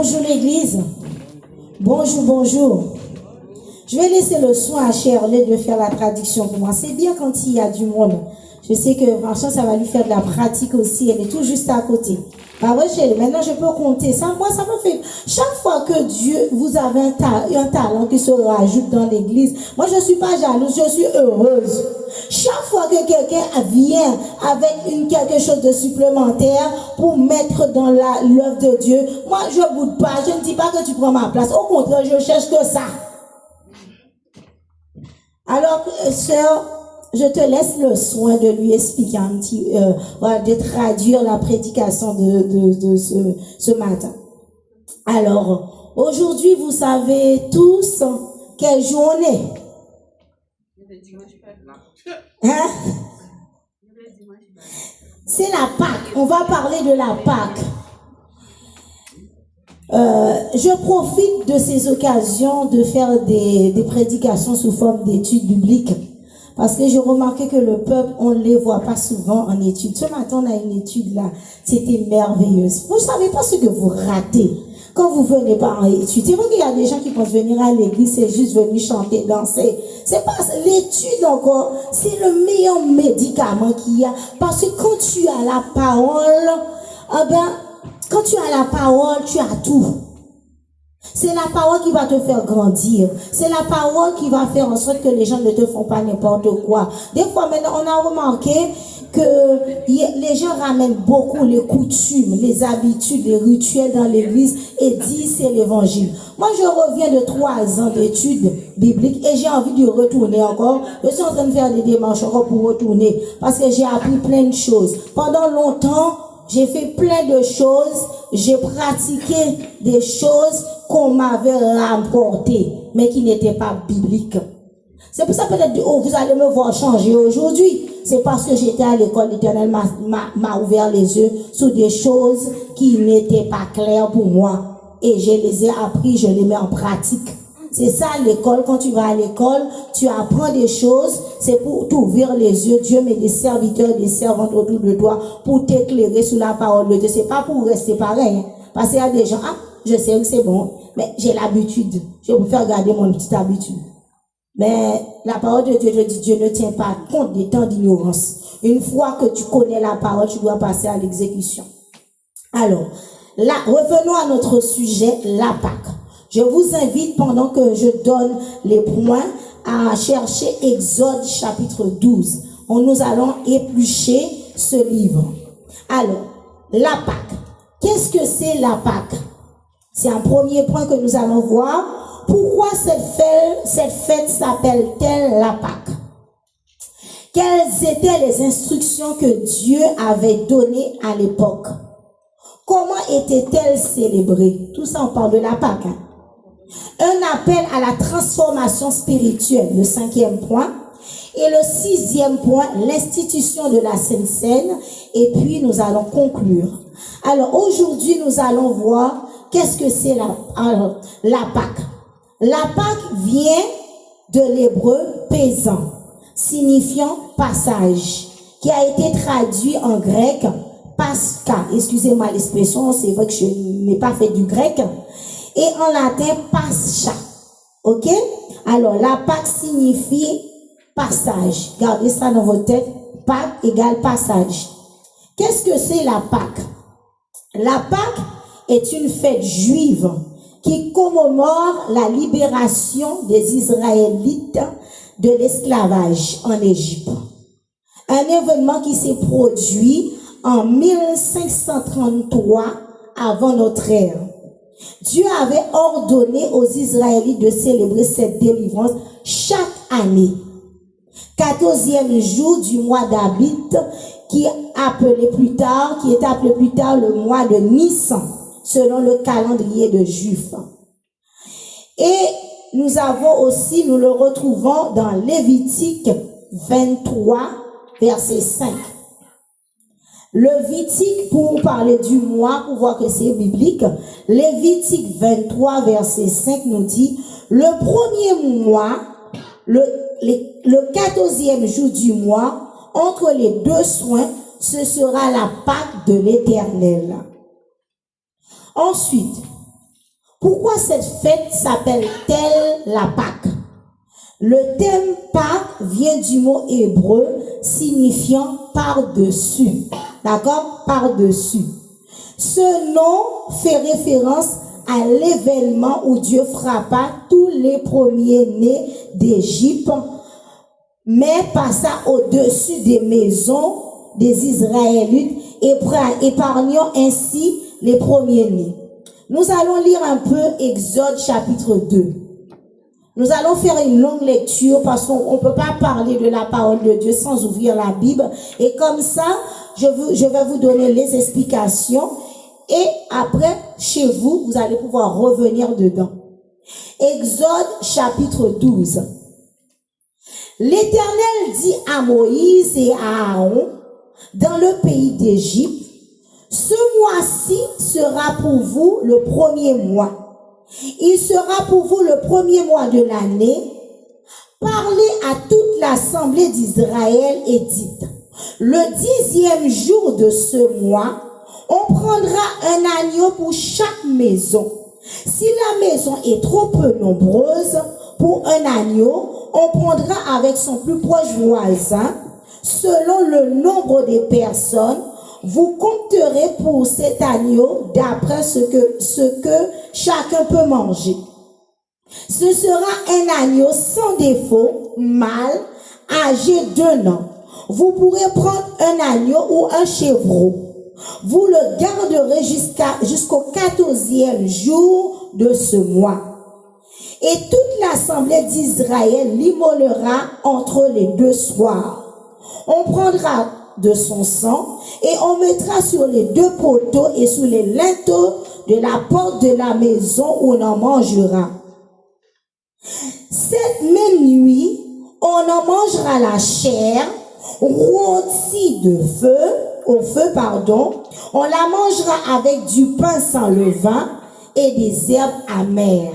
Bonjour l'église. Bonjour, bonjour. Je vais laisser le soin à Shirley de faire la traduction pour moi. C'est bien quand il y a du monde. Je sais que franchement, ça va lui faire de la pratique aussi. Elle est tout juste à côté. Bah ouais, Shirley, maintenant je peux compter. Ça, moi, ça me fait... Chaque fois que Dieu, vous avez un talent qui se rajoute dans l'église, moi, je ne suis pas jalouse, je suis heureuse. Chaque fois que quelqu'un vient avec quelque chose de supplémentaire pour mettre dans l'œuvre de Dieu, moi, je ne boude pas. Je ne dis pas que tu prends ma place. Au contraire, je cherche que ça. Alors, sœur, je te laisse le soin de lui expliquer un petit, de traduire la prédication de ce matin. Alors, aujourd'hui, vous savez tous quelle journée? Hein? C'est la Pâque. On va parler de la Pâque. Je profite de ces occasions de faire des prédications sous forme d'études bibliques. Parce que j'ai remarqué que le peuple, on ne les voit pas souvent en études. Ce matin, on a une étude là. C'était merveilleuse. Vous ne savez pas ce que vous ratez quand vous venez pas en étude. C'est vrai qu'il y a des gens qui pensent venir à l'église, c'est juste venir chanter, danser. C'est pas l'étude encore. C'est le meilleur médicament qu'il y a. Parce que quand tu as la parole, quand tu as la parole, tu as tout. C'est la parole qui va te faire grandir. C'est la parole qui va faire en sorte que les gens ne te font pas n'importe quoi. Des fois, maintenant, on a remarqué que les gens ramènent beaucoup les coutumes, les habitudes, les rituels dans l'église et disent c'est l'évangile. Moi, je reviens de 3 ans d'études bibliques et j'ai envie de retourner encore. Je suis en train de faire des démarches encore pour retourner parce que j'ai appris plein de choses. Pendant longtemps, j'ai fait plein de choses, j'ai pratiqué des choses qu'on m'avait rapportées, mais qui n'étaient pas bibliques. C'est pour ça peut-être vous allez me voir changer aujourd'hui. C'est parce que j'étais à l'école, l'Éternel m'a ouvert les yeux sur des choses qui n'étaient pas claires pour moi. Et je les ai appris, je les mets en pratique. C'est ça l'école. Quand tu vas à l'école, tu apprends des choses. C'est pour t'ouvrir les yeux. Dieu met des serviteurs, des servantes autour de toi pour t'éclairer sur la parole de Dieu. C'est pas pour rester pareil. Hein. Parce qu'il y a des gens, je sais que c'est bon, mais j'ai l'habitude. Je vais vous faire garder mon petite habitude. Mais la parole de Dieu, je dis, Dieu ne tient pas compte des temps d'ignorance. Une fois que tu connais la parole, tu dois passer à l'exécution. Alors, là, revenons à notre sujet, la Pâque. Je vous invite, pendant que je donne les points, à chercher Exode chapitre 12. Nous allons éplucher ce livre. Alors, la Pâque. Qu'est-ce que c'est la Pâque? C'est un premier point que nous allons voir. Pourquoi cette fête s'appelle-t-elle la Pâque? Quelles étaient les instructions que Dieu avait données à l'époque? Comment était-elle célébrée? Tout ça, on parle de la Pâque. Hein? Un appel à la transformation spirituelle, le 5e point. Et le 6e point, l'institution de la Sainte Seine. Et puis, nous allons conclure. Alors, aujourd'hui, nous allons voir qu'est-ce que c'est la Pâque. La Pâque vient de l'hébreu pesant, signifiant passage, qui a été traduit en grec pascha. Excusez-moi l'expression, c'est vrai que je n'ai pas fait du grec. Et en latin, pascha. Ok? Alors, la Pâque signifie passage. Gardez ça dans votre tête. Pâque égale passage. Qu'est-ce que c'est la Pâque? La Pâque est une fête juive qui commémore la libération des Israélites de l'esclavage en Égypte. Un événement qui s'est produit en 1533 avant notre ère. Dieu avait ordonné aux Israélites de célébrer cette délivrance chaque année. 14e jour du mois d'Abit, qui est appelé plus tard le mois de Nissan, selon le calendrier de Juifs. Et nous le retrouvons dans Lévitique 23, verset 5. Lévitique, pour parler du mois, pour voir que c'est biblique, Lévitique 23, verset 5 nous dit, le premier mois, le 14e jour du mois, entre les deux soins, ce sera la Pâque de l'Éternel. Ensuite, Pourquoi cette fête s'appelle-t-elle la Pâque? Le thème Pâque vient du mot hébreu signifiant par-dessus. D'accord? Par-dessus. Ce nom fait référence à l'événement où Dieu frappa tous les premiers-nés d'Égypte, mais passa au-dessus des maisons des Israélites, épargnant ainsi les premiers-nés. Nous allons lire un peu Exode chapitre 2. Nous allons faire une longue lecture parce qu'on ne peut pas parler de la parole de Dieu sans ouvrir la Bible. Et comme ça, je vais vous donner les explications. Et après, chez vous, vous allez pouvoir revenir dedans. Exode chapitre 12. L'Éternel dit à Moïse et à Aaron, dans le pays d'Égypte, ce mois-ci sera pour vous le premier mois. Il sera pour vous le premier mois de l'année. Parlez à toute l'assemblée d'Israël et dites, le 10e jour de ce mois, on prendra un agneau pour chaque maison. Si la maison est trop peu nombreuse pour un agneau, on prendra avec son plus proche voisin, selon le nombre des personnes. Vous compterez pour cet agneau d'après ce que chacun peut manger. Ce sera un agneau sans défaut, mâle, âgé d'1 an. Vous pourrez prendre un agneau ou un chevreau. Vous le garderez jusqu'au 14e jour de ce mois. Et toute l'assemblée d'Israël l'immolera entre les 2 soirs. On prendra de son sang et on mettra sur les 2 poteaux et sous les linteaux de la porte de la maison où on en mangera. Cette même nuit, on en mangera la chair rôtie au feu, on la mangera avec du pain sans levain et des herbes amères.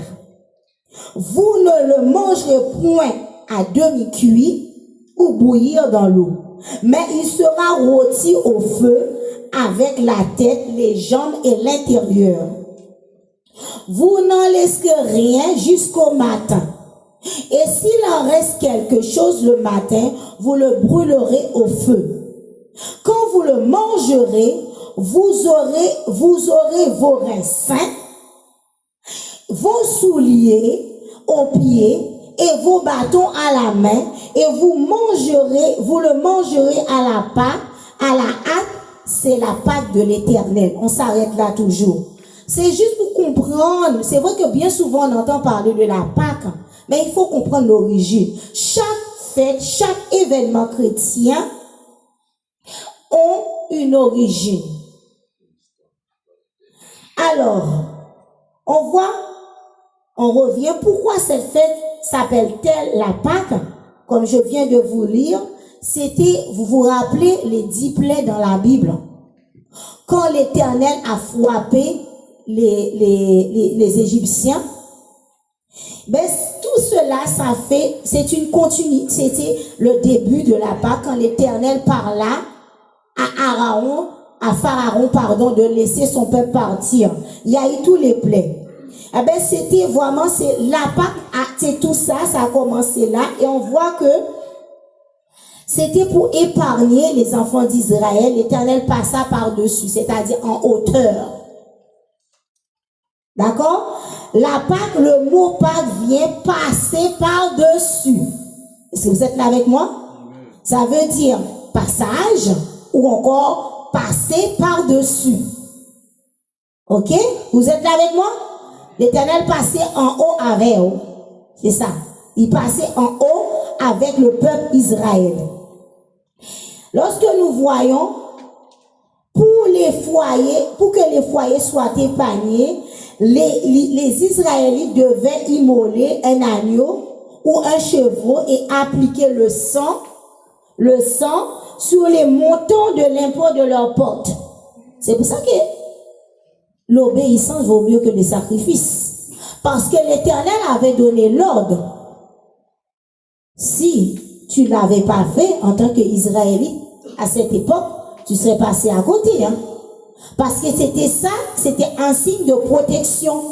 Vous ne le mangerez point à demi-cuit ou bouillir dans l'eau, mais il sera rôti au feu avec la tête, les jambes et l'intérieur. Vous n'en laisserez rien jusqu'au matin. Et s'il en reste quelque chose le matin, vous le brûlerez au feu. Quand vous le mangerez, vous aurez vos reins sains, vos souliers aux pieds et vos bâtons à la main, et vous le mangerez à la hâte. C'est la Pâque de l'Éternel. On s'arrête là toujours. C'est juste pour comprendre. C'est vrai que bien souvent on entend parler de la Pâque, mais il faut comprendre l'origine. Chaque fête, chaque événement chrétien ont une origine. Alors, on revient. Pourquoi cette fête s'appelle-t-elle la Pâque? Comme je viens de vous lire, vous vous rappelez les 10 plaies dans la Bible. Quand l'Éternel a frappé les Égyptiens, tout cela, c'est une continuité. C'était le début de la Pâque quand l'Éternel parla à Pharaon, de laisser son peuple partir. Il y a eu tous les plaies. C'était vraiment, la Pâque, c'est tout ça, ça a commencé là, et on voit que c'était pour épargner les enfants d'Israël. L'Éternel passa par-dessus, c'est-à-dire en hauteur. D'accord? La Pâque, le mot Pâque vient passer par-dessus. Est-ce que vous êtes là avec moi? Ça veut dire passage ou encore passer par-dessus. Ok? Vous êtes là avec moi? L'Éternel passait en haut avec eux. C'est ça. Il passait en haut avec le peuple Israël. Lorsque nous voyons, pour que les foyers soient épargnés, les Israélites devaient immoler un agneau ou un chevreau et appliquer le sang sur les montants de l'impôt de leur porte. C'est pour ça que l'obéissance vaut mieux que les sacrifices. Parce que l'Éternel avait donné l'ordre. Si tu ne l'avais pas fait en tant qu'Israélite à cette époque, tu serais passé à côté. Parce que c'était un signe de protection.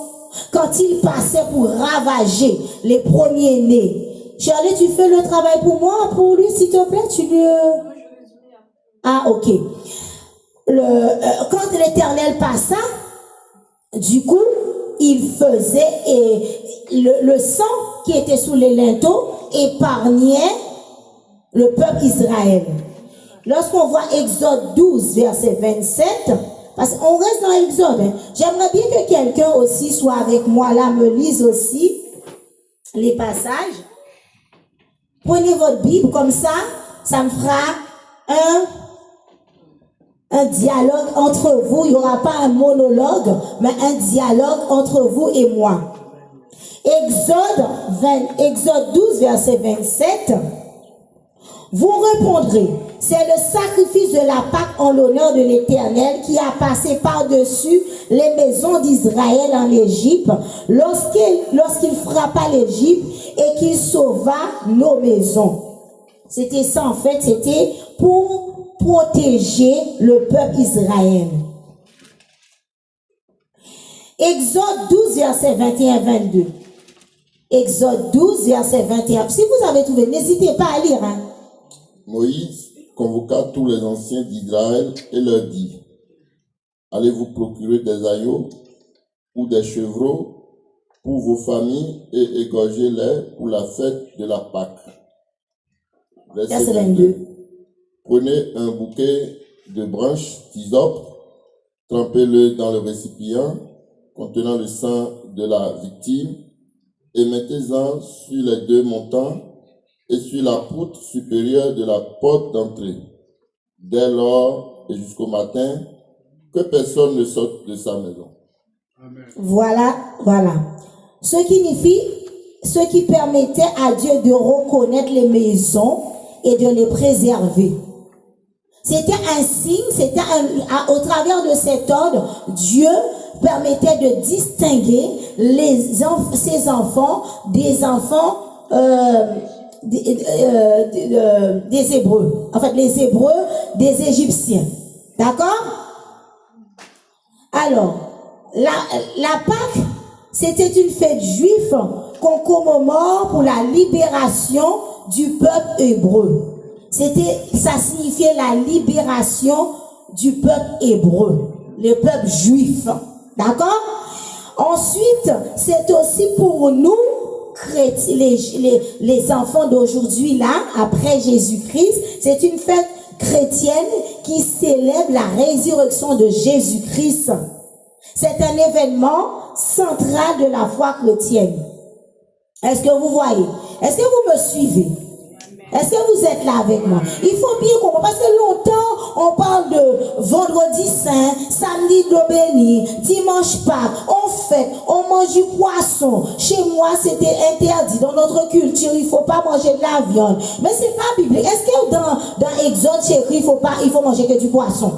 quand il passait pour ravager les premiers-nés. Charlie, tu fais le travail pour moi, pour lui, s'il te plaît, tu lui... Ah, ok. Quand l'Éternel passa, du coup, il faisait, et le sang qui était sous les linteaux épargnait le peuple Israël. Lorsqu'on voit Exode 12, verset 27, parce qu'on reste dans Exode, hein, j'aimerais bien que quelqu'un aussi soit avec moi là, me lise aussi les passages. Prenez votre Bible, comme ça me fera un dialogue entre vous. Il n'y aura pas un monologue, mais un dialogue entre vous et moi. Exode 12, verset 27. Vous répondrez, c'est le sacrifice de la Pâque en l'honneur de l'Éternel qui a passé par-dessus les maisons d'Israël en Égypte lorsqu'il frappa l'Égypte et qu'il sauva nos maisons. C'était ça en fait, c'était pour protéger le peuple Israël. Exode 12, verset 21-22. Exode 12, verset 21. Si vous avez trouvé, n'hésitez pas à lire. Hein. Moïse convoqua tous les anciens d'Israël et leur dit, allez vous procurer des agneaux ou des chevreaux pour vos familles et égorgez-les pour la fête de la Pâque. Verset 22. Prenez un bouquet de branches d'hysope, trempez-le dans le récipient contenant le sang de la victime et mettez-en sur les deux montants et sur la poutre supérieure de la porte d'entrée, dès lors et jusqu'au matin, que personne ne sorte de sa maison. Amen. Voilà. Ce qui permettait à Dieu de reconnaître les maisons et de les préserver. C'était un signe, au travers de cet ordre, Dieu permettait de distinguer ses enfants des enfants des Hébreux. En fait, les Hébreux des Égyptiens. D'accord? Alors, la Pâque, c'était une fête juive qu'on commémore pour la libération du peuple hébreu. Ça signifiait la libération du peuple hébreu, le peuple juif. D'accord? Ensuite, c'est aussi pour nous, les enfants d'aujourd'hui là, après Jésus-Christ, c'est une fête chrétienne qui célèbre la résurrection de Jésus-Christ. C'est un événement central de la foi chrétienne. Est-ce que vous voyez? Est-ce que vous me suivez? Est-ce que vous êtes là avec moi? Il faut bien comprendre, parce que longtemps, on parle de vendredi saint, samedi de béni, dimanche Pâques, on fête, on mange du poisson. Chez moi, c'était interdit. Dans notre culture, il ne faut pas manger de la viande. Mais ce n'est pas biblique. Est-ce que dans Exode, c'est écrit, il faut manger que du poisson?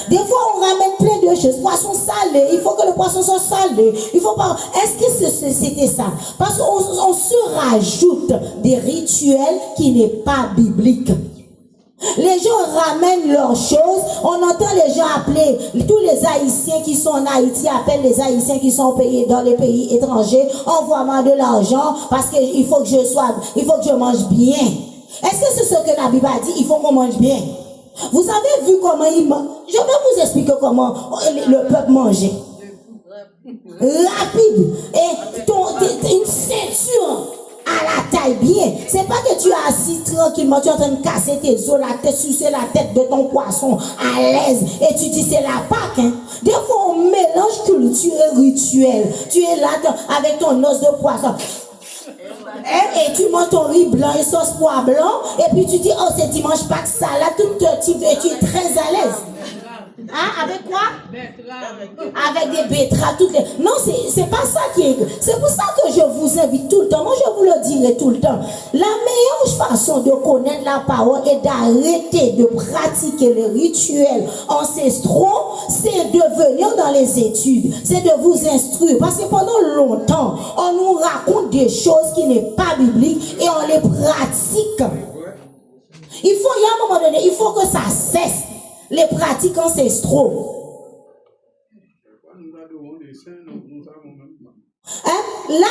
Des fois, on ramène plein de choses. Poisson salé, il faut que le poisson soit salé. Il faut pas. Est-ce que c'était ça? Parce qu'on se rajoute des rituels qui n'est pas bibliques. Les gens ramènent leurs choses. On entend les gens appeler, tous les Haïtiens qui sont en Haïti appellent les Haïtiens qui sont payés dans les pays étrangers. Envoie-moi de l'argent parce qu'il faut que je mange bien. Est-ce que c'est ce que la Bible a dit? Il faut qu'on mange bien. Vous avez vu comment il mange? Je vais vous expliquer comment le peuple mangeait. Rapide. Et une ceinture à la taille bien. C'est pas que tu es assis tranquillement, tu es en train de casser tes os, la tête, sucer la tête de ton poisson à l'aise. Et tu dis c'est la Pâque. Hein? Des fois on mélange culture et rituel. Tu es là avec ton os de poisson. Et tu manges ton riz blanc et sauce pois blanc, et puis tu dis, oh, c'est dimanche Pâques, salade, tout tu es très à l'aise. Hein, avec quoi? Avec des betteraves, toutes les... Non, c'est pas ça qui est... C'est pour ça que je vous invite tout le temps. Moi, je vous le dirai tout le temps. La meilleure façon de connaître la parole et d'arrêter de pratiquer les rituels ancestraux, c'est de venir dans les études. C'est de vous instruire. Parce que pendant longtemps, on nous raconte des choses qui n'est pas bibliques et on les pratique. Il y a un moment donné, il faut que ça cesse. Les pratiques ancestraux. Là,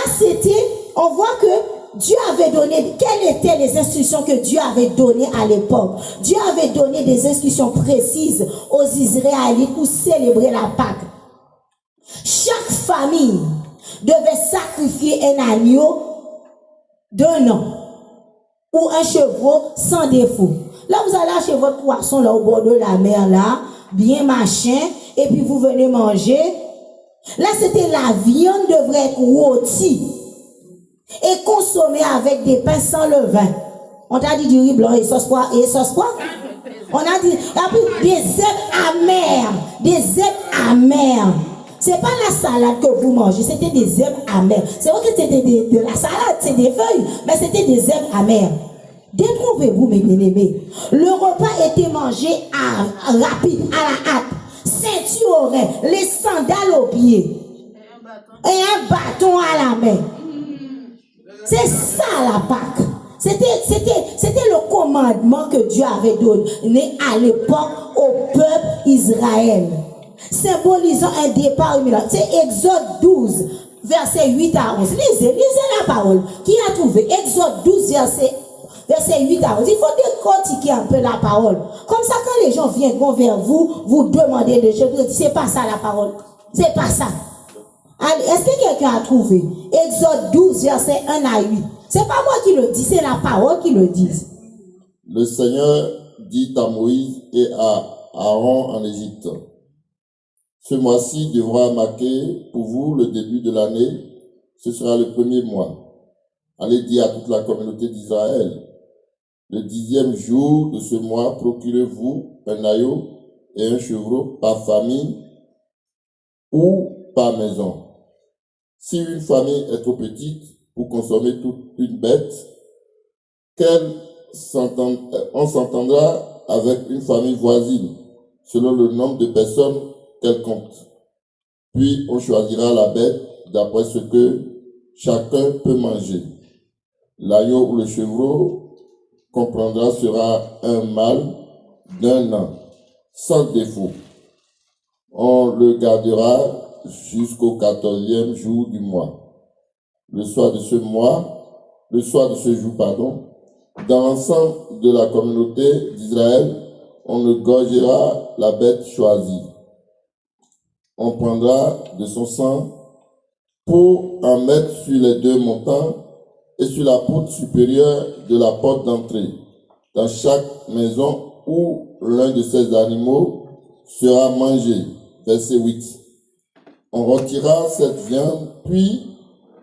on voit que Dieu avait donné, quelles étaient les instructions que Dieu avait données à l'époque? Dieu avait donné des instructions précises aux Israélites pour célébrer la Pâque. Chaque famille devait sacrifier un agneau d'un an ou un chevreau sans défaut. Là, vous allez acheter votre poisson là au bord de la mer, là, bien machin, et puis vous venez manger. Là, c'était la viande devrait être rôtie et consommée avec des pains sans levain. On t'a dit du riz blanc et sauce quoi? On a dit des herbes amères, des herbes amères. C'est pas la salade que vous mangez, c'était des herbes amères. C'est vrai que c'était de la salade, c'est des feuilles, mais c'était des herbes amères. Détrouvez-vous, mes bien-aimés. Le repas était mangé rapide, à la hâte. Ceinture au rein, les sandales aux pieds et un bâton à la main. C'est ça la Pâque. C'était le commandement que Dieu avait donné à l'époque au peuple Israël, symbolisant un départ imminent. C'est Exode 12, versets 8 à 11. Lisez la parole. Qui a trouvé? Exode 12, verset 8 à 11. Il faut décortiquer un peu la parole. Comme ça, quand les gens viennent vers vous, vous demandez des choses, vous dites, c'est pas ça la parole. C'est pas ça. Allez, est-ce que quelqu'un a trouvé? Exode 12, verset 1 à 8. C'est pas moi qui le dis, c'est la parole qui le dit. Le Seigneur dit à Moïse et à Aaron en Égypte: ce mois-ci devra marquer pour vous le début de l'année. Ce sera le premier mois. Allez dire à toute la communauté d'Israël: le 10e jour de ce mois, procurez-vous un agneau et un chevreau par famille ou par maison. Si une famille est trop petite pour consommer toute une bête, on s'entendra avec une famille voisine selon le nombre de personnes qu'elle compte. Puis on choisira la bête d'après ce que chacun peut manger. L'agneau ou le chevreau qu'on prendra sera un mâle d'1 an, sans défaut. On le gardera jusqu'au 14e jour du mois. Le soir de ce jour, dans l'ensemble de la communauté d'Israël, on égorgera la bête choisie. On prendra de son sang pour en mettre sur les 2 montants et sur la poutre supérieure de la porte d'entrée, dans chaque maison où l'un de ces animaux sera mangé. Verset 8. On retirera cette viande, puis,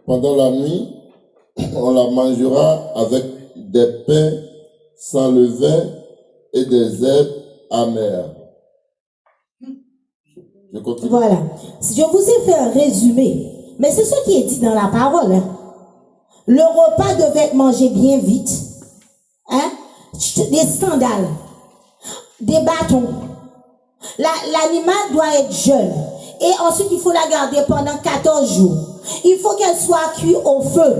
pendant la nuit, on la mangera avec des pains sans levain et des herbes amères. Je continue. Voilà. Je vous ai fait un résumé, mais c'est ce qui est dit dans la parole. Hein. Le repas devait être mangé bien vite. Hein? Des sandales, des bâtons. L'animal doit être jeune. Et ensuite, il faut la garder pendant 14 jours. Il faut qu'elle soit cuite au feu.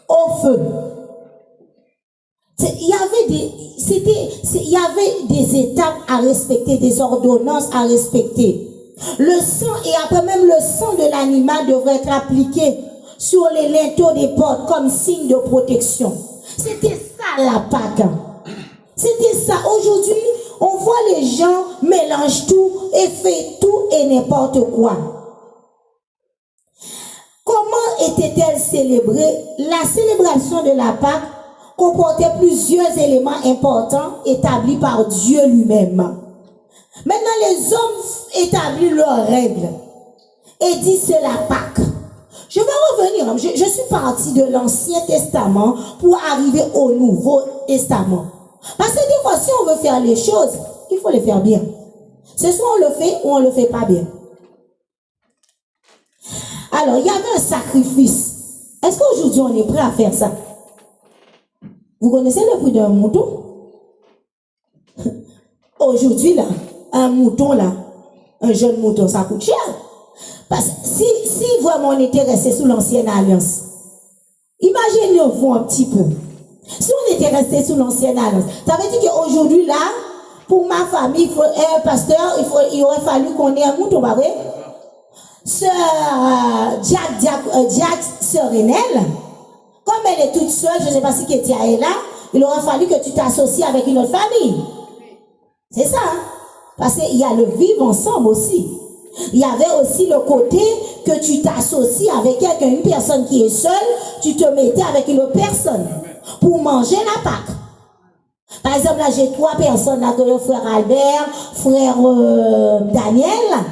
Au feu. Il y avait des étapes à respecter, des ordonnances à respecter. Le sang, et après même le sang de l'animal devrait être appliqué sur les linteaux des portes comme signe de protection. C'était ça la Pâque. C'était ça. Aujourd'hui, on voit les gens mélangent tout et fait tout et n'importe quoi. Comment était-elle célébrée? La célébration de la Pâque comportait plusieurs éléments importants établis par Dieu lui-même. Maintenant, les hommes établissent leurs règles et disent c'est la Pâque. Je vais revenir, je suis partie de l'Ancien Testament pour arriver au Nouveau Testament. Parce que des fois, si on veut faire les choses, il faut les faire bien. C'est soit on le fait ou on ne le fait pas bien. Alors, il y avait un sacrifice. Est-ce qu'aujourd'hui, on est prêt à faire ça? Vous connaissez le prix d'un mouton? Aujourd'hui, là, un mouton, là, un jeune mouton, ça coûte cher. Parce que si vraiment on était resté sous l'ancienne alliance, imaginez-vous un petit peu. Si on était resté sous l'ancienne alliance, ça veut dire qu'aujourd'hui, là, pour ma famille, un pasteur, il aurait fallu qu'on ait un mouton, pas vrai? sœur Jack sœur Renelle, comme elle est toute seule, je ne sais pas si Ketia est là, il aurait fallu que tu t'associes avec une autre famille. C'est ça, hein? Parce qu'il y a le vivre ensemble aussi. Il y avait aussi le côté que tu t'associes avec quelqu'un, une personne qui est seule, tu te mettais avec une autre personne pour manger la Pâque. Par exemple, là, j'ai 3 personnes, là, que le frère Albert, frère Daniel.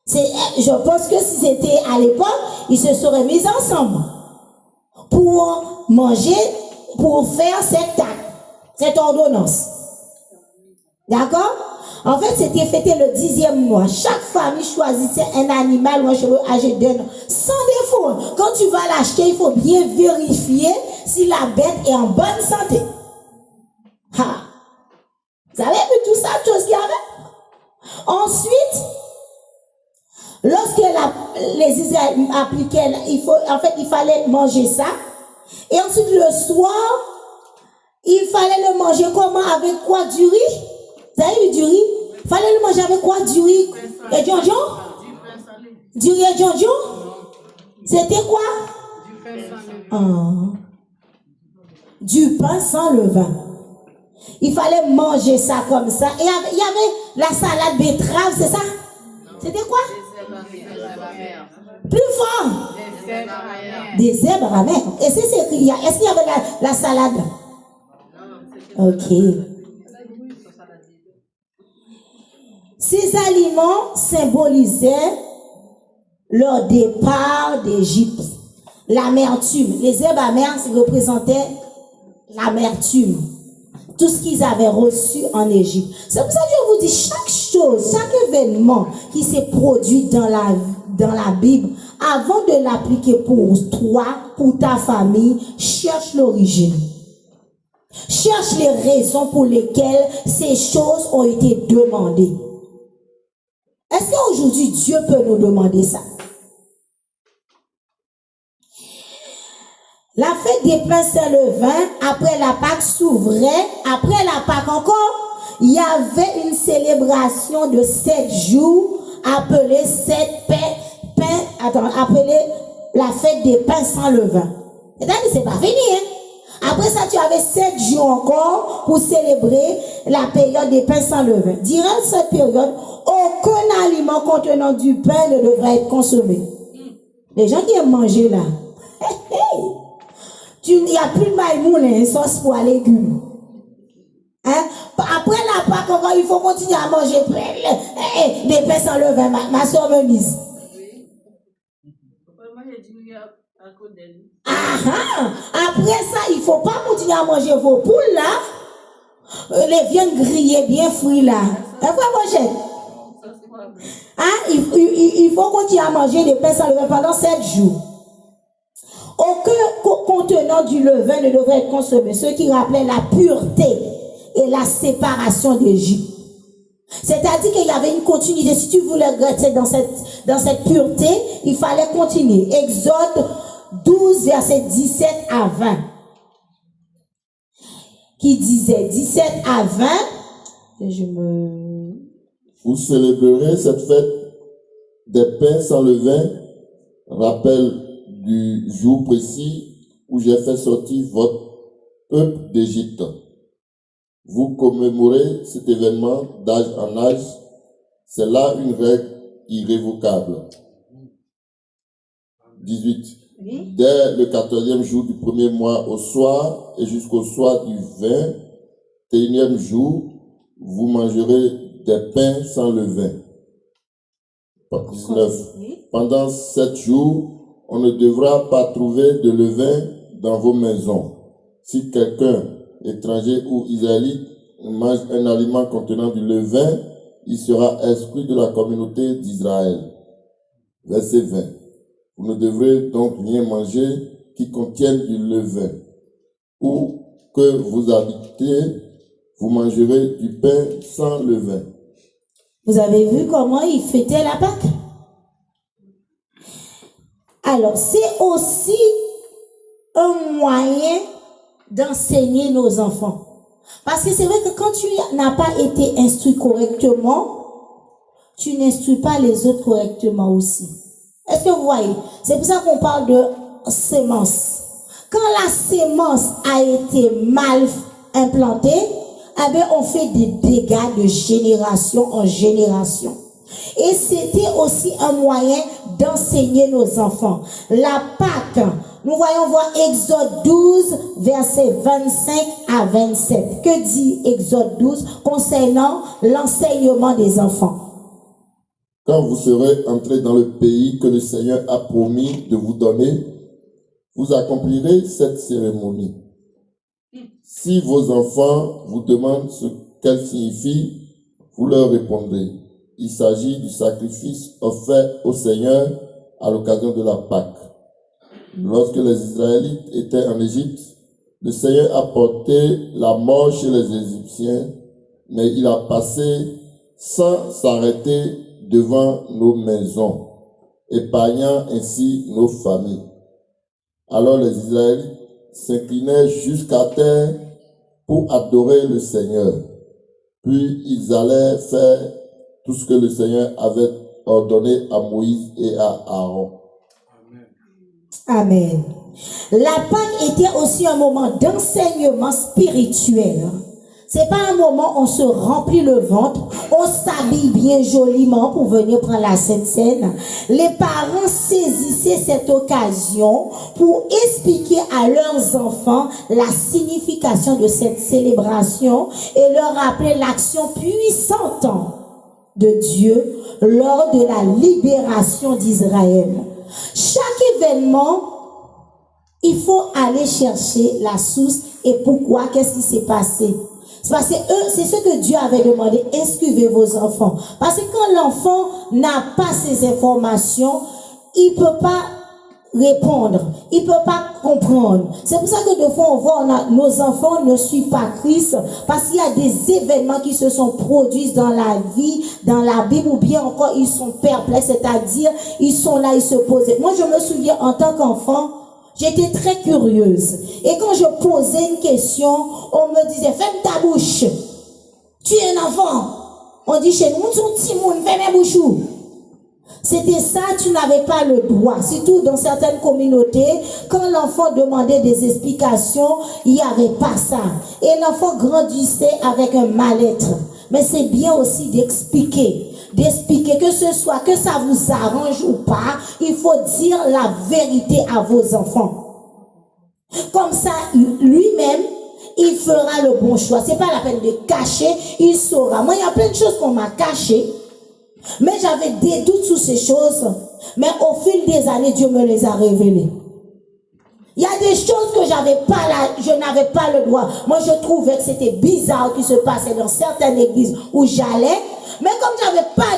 Je pense que si c'était à l'époque, ils se seraient mis ensemble pour manger, pour faire cette ordonnance. D'accord? En fait, c'était fêté le 10e mois. Chaque famille choisissait un animal ou un cheveu âgé d'un an, sans défaut. Quand tu vas l'acheter, il faut bien vérifier si la bête est en bonne santé. Ha! Vous avez vu tout ça, chose qu'il y avait? Ensuite, lorsque les Israélites appliquaient, il fallait manger ça. Et ensuite, le soir, il fallait le manger comment? Avec quoi? Du riz? Vous avez vu du riz? Il fallait le manger avec quoi? Du riz et djonjon? Du riz et djonjon? C'était quoi? Du pain sans levain. Il fallait manger ça comme ça. Et il y avait la salade betterave, c'est ça? C'était quoi? Plus fort. Des zèbres amers. Et c'est écrit. Est-ce qu'il y avait la salade? Ok. Ces aliments symbolisaient leur départ d'Égypte. L'amertume. Les herbes amères représentaient l'amertume. Tout ce qu'ils avaient reçu en Égypte. C'est pour ça que je vous dis, chaque chose, chaque événement qui s'est produit dans la Bible, avant de l'appliquer pour toi, pour ta famille, cherche l'origine. Cherche les raisons pour lesquelles ces choses ont été demandées. Est-ce qu'aujourd'hui, Dieu peut nous demander ça? La fête des pains sans levain, après la Pâque s'ouvrait. Après la Pâque encore, il y avait une célébration de 7 jours appelée appelée la fête des pains sans levain. C'est-à-dire que c'est pas fini, hein? Après ça, tu avais 7 jours encore pour célébrer la période des pains sans levain. Durant cette période, aucun aliment contenant du pain ne devrait être consommé. Les gens qui aiment manger là, il n'y a plus de maïmoune, sauce pour les légumes. Hein? Après la Pâque, encore, il faut continuer à manger des pains sans levain. Ma soeur me mise. Après ça, il ne faut pas continuer à manger vos poules là. Les viandes grillées, bien frites là. Il faut continuer à manger des pains sans levain pendant 7 jours. Aucun contenant du levain ne devrait être consommé, ce qui rappelait la pureté et la séparation d'Égypte. C'est-à-dire qu'il y avait une continuité. Si tu voulais rester dans cette pureté, il fallait continuer. Exode 12, versets 17 à 20. Qui disait 17 à 20. Vous célébrerez cette fête des pains sans levain, rappel du jour précis où j'ai fait sortir votre peuple d'Égypte. Vous commémorez cet événement d'âge en âge. C'est là une règle irrévocable. 18. Oui. Dès le 14e jour du premier mois au soir et jusqu'au soir du 21e jour, vous mangerez des pains sans levain. 19. Pendant 7 jours, on ne devra pas trouver de levain dans vos maisons. Si quelqu'un, étranger ou israélite, mange un aliment contenant du levain, il sera exclu de la communauté d'Israël. Verset 20. Vous ne devrez donc rien manger qui contienne du levain. Où que vous habitez, vous mangerez du pain sans levain. Vous avez vu comment ils fêtaient la Pâque? Alors, c'est aussi un moyen d'enseigner nos enfants. Parce que c'est vrai que quand tu n'as pas été instruit correctement, tu n'instruis pas les autres correctement aussi. Est-ce que vous voyez? C'est pour ça qu'on parle de sémence. Quand la sémence a été mal implantée, eh bien, on fait des dégâts de génération en génération. Et c'était aussi un moyen d'enseigner nos enfants. La Pâque, nous voyons voir Exode 12, versets 25 à 27. Que dit Exode 12 concernant l'enseignement des enfants? Quand vous serez entrés dans le pays que le Seigneur a promis de vous donner, vous accomplirez cette cérémonie. Si vos enfants vous demandent ce qu'elle signifie, vous leur répondrez. Il s'agit du sacrifice offert au Seigneur à l'occasion de la Pâque. Lorsque les Israélites étaient en Égypte, le Seigneur a porté la mort chez les Égyptiens, mais il a passé sans s'arrêter devant nos maisons, épargnant ainsi nos familles. Alors les Israélites s'inclinaient jusqu'à terre pour adorer le Seigneur. Puis ils allaient faire tout ce que le Seigneur avait ordonné à Moïse et à Aaron. Amen. La Pâque était aussi un moment d'enseignement spirituel. C'est pas un moment où on se remplit le ventre, on s'habille bien joliment pour venir prendre la Sainte Seine. Les parents saisissaient cette occasion pour expliquer à leurs enfants la signification de cette célébration et leur rappeler l'action puissante de Dieu lors de la libération d'Israël. Chaque événement, il faut aller chercher la source et pourquoi, qu'est-ce qui s'est passé. C'est parce que c'est ce que Dieu avait demandé, inscrivez vos enfants. Parce que quand l'enfant n'a pas ces informations, il peut pas répondre, il peut pas comprendre. C'est pour ça que des fois on voit nos enfants ne suivent pas Christ parce qu'il y a des événements qui se sont produits dans la vie, dans la Bible, ou bien encore ils sont perplexes, c'est-à-dire ils sont là, ils se posent. Moi je me souviens en tant qu'enfant, j'étais très curieuse. Et quand je posais une question, on me disait, ferme ta bouche. Tu es un enfant. On dit chez nous, ton petit monde, ferme ta bouche. C'était ça, tu n'avais pas le droit. Surtout dans certaines communautés, quand l'enfant demandait des explications, il n'y avait pas ça. Et l'enfant grandissait avec un mal-être. Mais c'est bien aussi d'expliquer que ce soit, que ça vous arrange ou pas, il faut dire la vérité à vos enfants. Comme ça, lui-même, il fera le bon choix. C'est pas la peine de cacher, il saura. Moi, il y a plein de choses qu'on m'a cachées, mais j'avais des doutes sur ces choses. Mais au fil des années, Dieu me les a révélées. Il y a des choses que je n'avais pas le droit. Moi, je trouvais que c'était bizarre qui se passait dans certaines églises où j'allais. Mais comme j'avais pas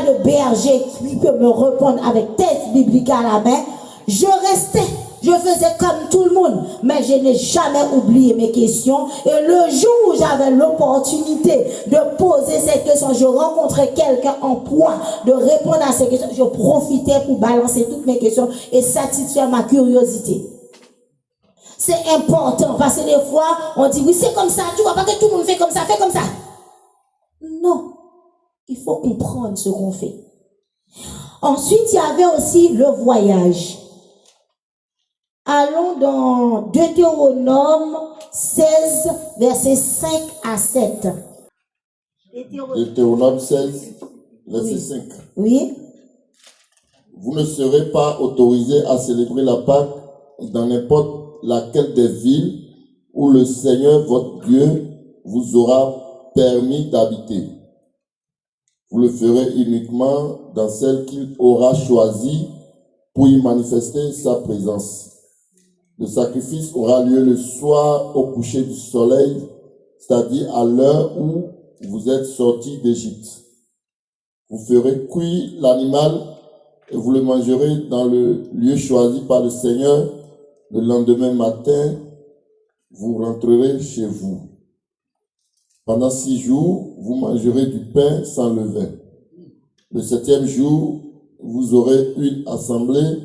de berger qui peut me répondre avec texte biblique à la main, je restais. Je faisais comme tout le monde, mais je n'ai jamais oublié mes questions. Et le jour où j'avais l'opportunité de poser cette question, je rencontrais quelqu'un en point de répondre à ces questions. Je profitais pour balancer toutes mes questions et satisfaire ma curiosité. C'est important parce que des fois, on dit oui, c'est comme ça. Tu vois pas que tout le monde fait comme ça, fais comme ça. Non, il faut comprendre ce qu'on fait. Ensuite, il y avait aussi le voyage. Allons dans Deutéronome 16, versets 5 à 7. Deutéronome 16, verset 5. Oui. Vous ne serez pas autorisés à célébrer la Pâque dans n'importe laquelle des villes où le Seigneur, votre Dieu, vous aura permis d'habiter. Vous le ferez uniquement dans celle qu'il aura choisie pour y manifester sa présence. Le sacrifice aura lieu le soir au coucher du soleil, c'est-à-dire à l'heure où vous êtes sortis d'Égypte. Vous ferez cuire l'animal et vous le mangerez dans le lieu choisi par le Seigneur. Le lendemain matin, vous rentrerez chez vous. Pendant 6 jours, vous mangerez du pain sans levain. Le 7e jour, vous aurez une assemblée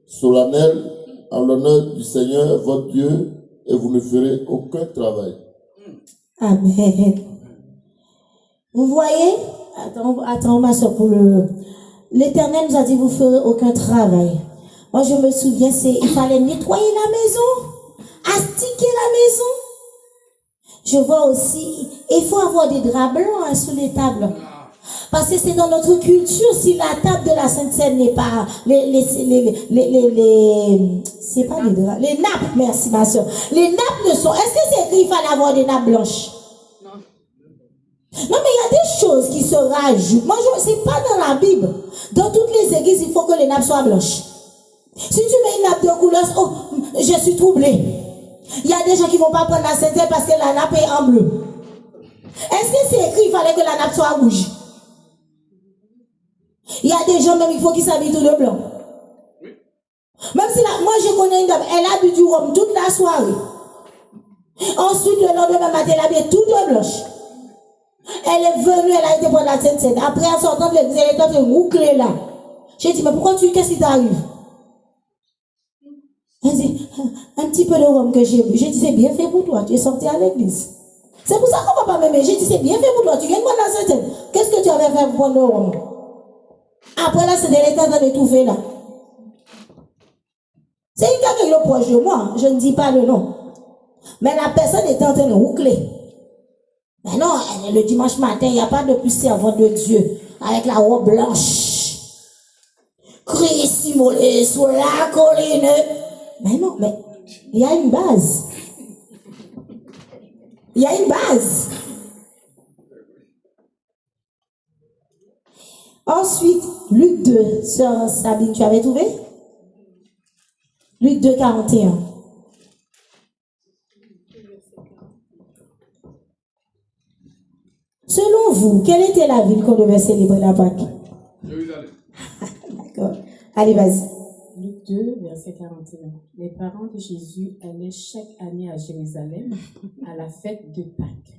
solennelle en l'honneur du Seigneur, votre Dieu, et vous ne ferez aucun travail. Amen. Vous voyez? Attends, ma soeur, pour l'Éternel nous a dit, vous ferez aucun travail. Moi, je me souviens, il fallait nettoyer la maison, astiquer la maison. Je vois aussi, il faut avoir des draps blancs sous les tables. Parce que c'est dans notre culture, si la table de la Sainte Seine n'est pas, c'est pas les draps, les nappes, merci ma soeur. Les nappes ne sont, est-ce que c'est écrit qu'il fallait avoir des nappes blanches? Non, mais il y a des choses qui se rajoutent. Moi, c'est pas dans la Bible. Dans toutes les églises, il faut que les nappes soient blanches. Si tu mets une nappe de couleur, oh, je suis troublée. Il y a des gens qui vont pas prendre la Sainte Seine parce que la nappe est en bleu. Est-ce que c'est écrit qu'il fallait que la nappe soit rouge? Il y a des gens même, il faut qu'ils s'habillent tout de blanc. Même si moi je connais une dame, elle a bu du rhum toute la soirée. Ensuite, le lendemain matin, elle a bu tout de blanche. Elle est venue, elle a été prendre la Sainte Seine. Après, en sortant de l'église, elle est en train de roucler là. J'ai dit, mais pourquoi qu'est-ce qui t'arrive? Elle dit, un petit peu de rhum que j'ai bu. J'ai dit, c'est bien fait pour toi, tu es sorti à l'église. C'est pour ça qu'on va pas m'aimer. J'ai dit, c'est bien fait pour toi, tu viens de prendre la Sainte Seine. Qu'est-ce que tu avais fait pour prendre le rhum? Après là, c'est elle est en train d'étouffer là. C'est une gars qui est proche de moi, je ne dis pas le nom. Mais la personne est en train de roucler. Mais non, le dimanche matin, il n'y a pas de plus servant de Dieu avec la robe blanche. Christ immolé sur la colline. Mais non, mais il y a une base. Il y a une base. Ensuite, Luc 2, sœur Sabine, tu avais trouvé? Luc 2, 41. Selon vous, quelle était la ville qu'on devait célébrer la Pâque? Jérusalem. D'accord. Allez, vas-y. Luc 2, verset 41. Les parents de Jésus allaient chaque année à Jérusalem à la fête de Pâques.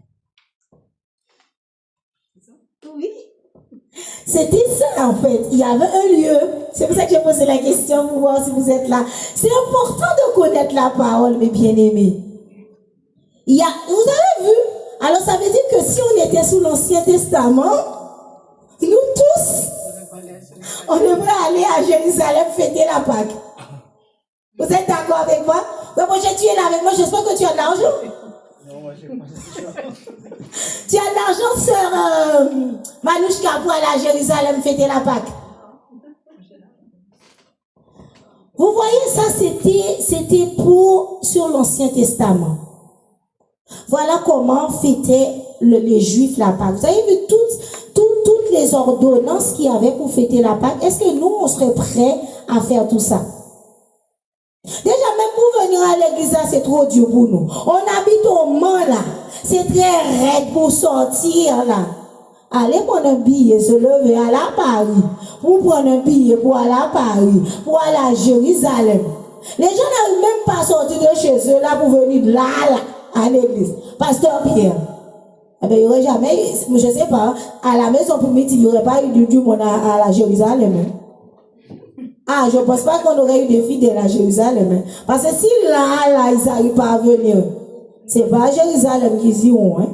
Oui. C'était ça en fait. Il y avait un lieu. C'est pour ça que j'ai posé la question pour voir si vous êtes là. C'est important de connaître la parole, mes bien-aimés. Vous avez vu? Alors ça veut dire que si on était sous l'Ancien Testament, nous tous, on devrait aller à Jérusalem fêter la Pâque. Vous êtes d'accord avec moi? Donc moi, tu es là avec moi, j'espère que tu as de l'argent. Non, moi, j'ai pas d'argent. Tu as de l'argent, sœur Manouchka, pour aller à Jérusalem fêter la Pâque. Vous voyez, ça c'était pour sur l'Ancien Testament. Voilà comment fêtaient les Juifs la Pâque. Vous avez vu toutes les ordonnances qu'il y avait pour fêter la Pâque. Est-ce que nous, on serait prêts à faire tout ça? Déjà, même pour venir à l'église, c'est trop dur pour nous. On habite au Mans, là. C'est très raide pour sortir, là. Allez prendre un billet, se lever à la Paris. Pour prendre un billet pour aller à Paris, pour aller à Jérusalem. Les gens n'arrivent même pas à sortir de chez eux, là, pour venir là, à l'église. Pasteur Pierre. Eh bien, il n'y aurait jamais, je ne sais pas, à la maison pour midi, il n'y aurait pas eu du monde à la Jérusalem. Ah, je ne pense pas qu'on aurait eu des fidèles à Jérusalem. Parce que si là, ils n'arrivent pas à venir, c'est pas à Jérusalem qu'ils iront. Hein.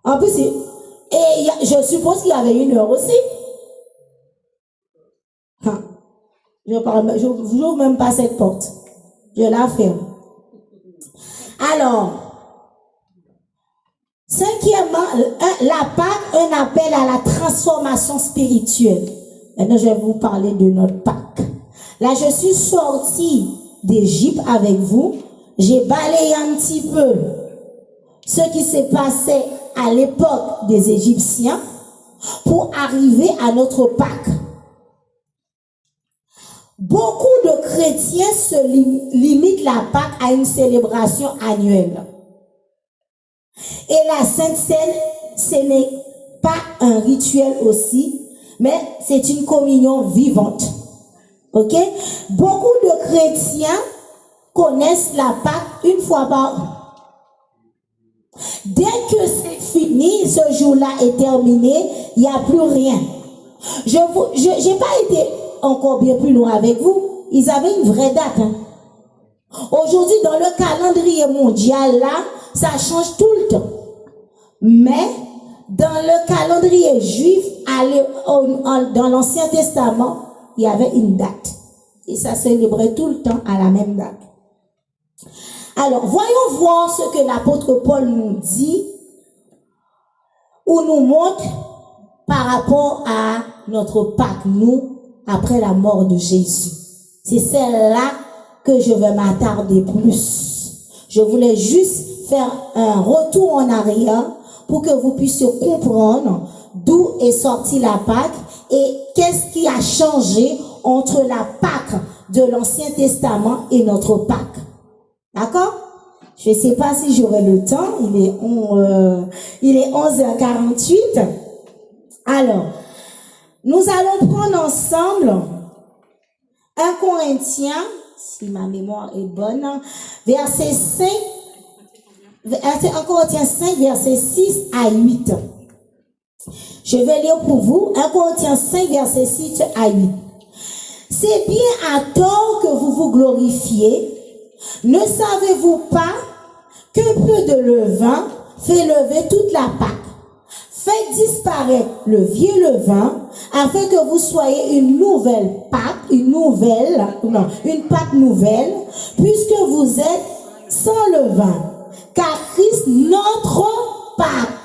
En plus, je suppose qu'il y avait une heure aussi. Je n'ouvre même pas cette porte. Je la ferme. Alors, cinquièmement, la Pâque, un appel à la transformation spirituelle. Maintenant, je vais vous parler de notre Pâque. Là, je suis sortie d'Égypte avec vous. J'ai balayé un petit peu ce qui s'est passé à l'époque des Égyptiens pour arriver à notre Pâque. Beaucoup de chrétiens se limitent la Pâque à une célébration annuelle. Et la Sainte Seine, ce n'est pas un rituel aussi, mais c'est une communion vivante. Ok? Beaucoup de chrétiens connaissent la Pâque une fois par an. Dès que c'est fini, ce jour-là est terminé, il n'y a plus rien. Je n'ai pas été encore bien plus loin avec vous. Ils avaient une vraie date. Hein. Aujourd'hui, dans le calendrier mondial, là, ça change tout le temps. Mais dans le calendrier juif, dans l'Ancien Testament, il y avait une date. Et ça célébrait tout le temps à la même date. Alors, voyons voir ce que l'apôtre Paul nous dit ou nous montre par rapport à notre Pâques, nous, après la mort de Jésus. C'est celle-là que je vais m'attarder plus. Je voulais juste faire un retour en arrière pour que vous puissiez comprendre d'où est sortie la Pâques et qu'est-ce qui a changé entre la Pâques de l'Ancien Testament et notre Pâques. D'accord? Je ne sais pas si j'aurai le temps. Il est 11h48. Alors, nous allons prendre ensemble 1 Corinthiens, si ma mémoire est bonne, verset 5, 1 Corinthiens 5, verset 6 à 8. Je vais lire pour vous 1 Corinthiens 5, verset 6 à 8. C'est bien à tort que vous vous glorifiez. Ne savez-vous pas que peu de levain fait lever toute la Pâque? Faites disparaître le vieux levain afin que vous soyez une nouvelle Pâque, une Pâque nouvelle, puisque vous êtes sans levain. Car Christ, notre Pâque,